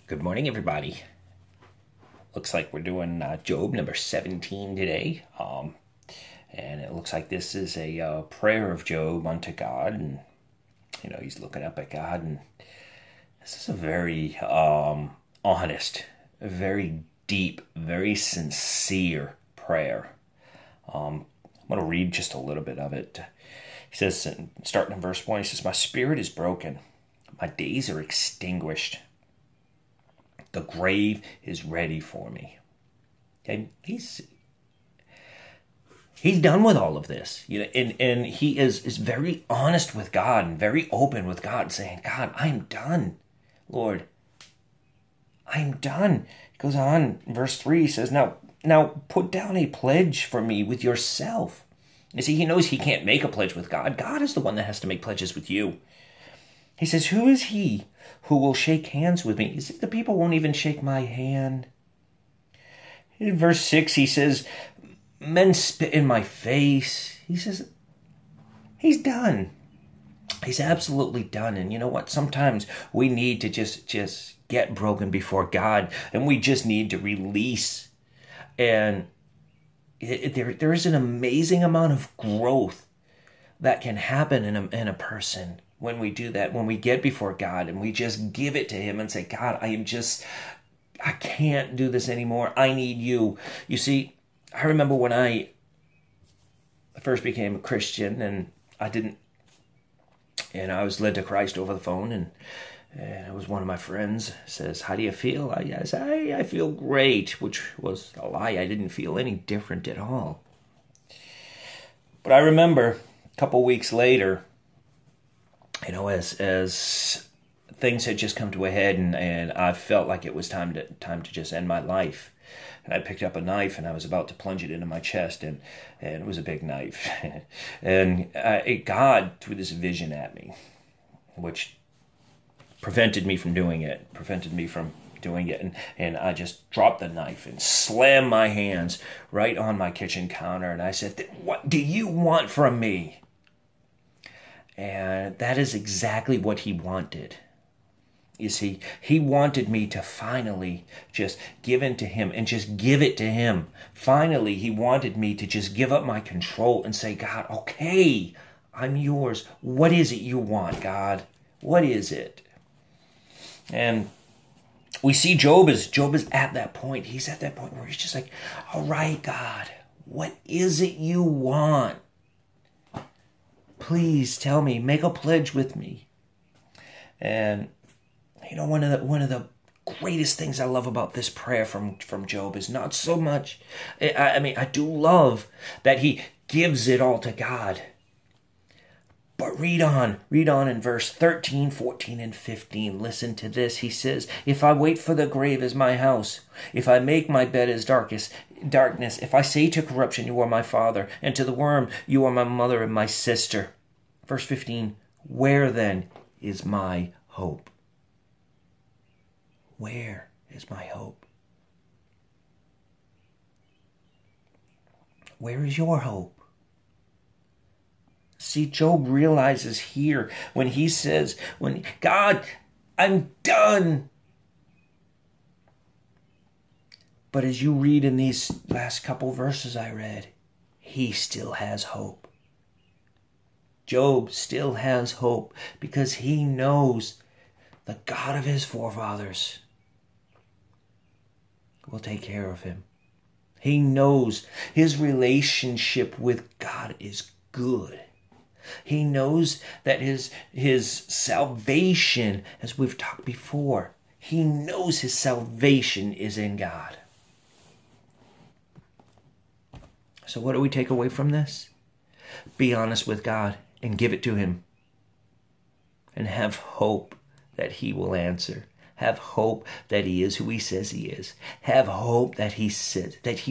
Good morning, everybody. Looks like we're doing Job number 17 today. And it looks like this is a prayer of Job unto God. And, he's looking up at God. And this is a very honest, very deep, very sincere prayer. I'm going to read just a little bit of it. He says, starting in verse 1, he says, "My spirit is broken. My days are extinguished. The grave is ready for me." And he's done with all of this, and he is very honest with God and very open with God, saying, "God, I am done, Lord. I am done." He goes on, verse 3, he says, Now put down a pledge for me with yourself." You see, he knows he can't make a pledge with God. God is the one that has to make pledges with you. He says, "Who is he who will shake hands with me?" He said, "The people won't even shake my hand." In verse 6, he says, "Men spit in my face." He says, he's done. He's absolutely done. And you know what? Sometimes we need to just get broken before God, and we just need to release. And there is an amazing amount of growth that can happen in a person when we do that, when we get before God and we just give it to him and say, "God, I can't do this anymore. I need you." You see, I remember when I first became a Christian and I was led to Christ over the phone, and it was one of my friends says, "How do you feel?" I said, I feel great," which was a lie. I didn't feel any different at all. But I remember a couple weeks later, as things had just come to a head, and I felt like it was time to just end my life. And I picked up a knife and I was about to plunge it into my chest, and it was a big knife. And God threw this vision at me, which prevented me from doing it, and I just dropped the knife and slammed my hands right on my kitchen counter, and I said, "What do you want from me?" And that is exactly what he wanted. You see, he wanted me to finally just give in to him and just give it to him. Finally, he wanted me to just give up my control and say, "God, okay, I'm yours. What is it you want, God? What is it?" And we see Job is at that point. He's at that point where he's just like, "All right, God, what is it you want? Please tell me, make a pledge with me." And one of the greatest things I love about this prayer from Job is not so much, I do love that he gives it all to God. But read on in verse 13, 14, and 15. Listen to this. He says, "If I wait for the grave as my house, if I make my bed as darkness, if I say to corruption, you are my father, and to the worm, you are my mother and my sister." Verse 15, "Where then is my hope?" Where is my hope? Where is your hope? See, Job realizes here when he says, "God, I'm done." But as you read in these last couple verses I read, he still has hope. Job still has hope because he knows the God of his forefathers will take care of him. He knows his relationship with God is good. He knows that his salvation, as we've talked before, he knows his salvation is in God. So what do we take away from this? Be honest with God and give it to him. And have hope that he will answer. Have hope that he is who he says he is. Have hope that he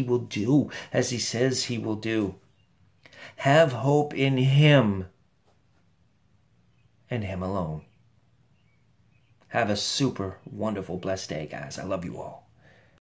will do as he says he will do. Have hope in him and him alone. Have a super wonderful, blessed day, guys. I love you all.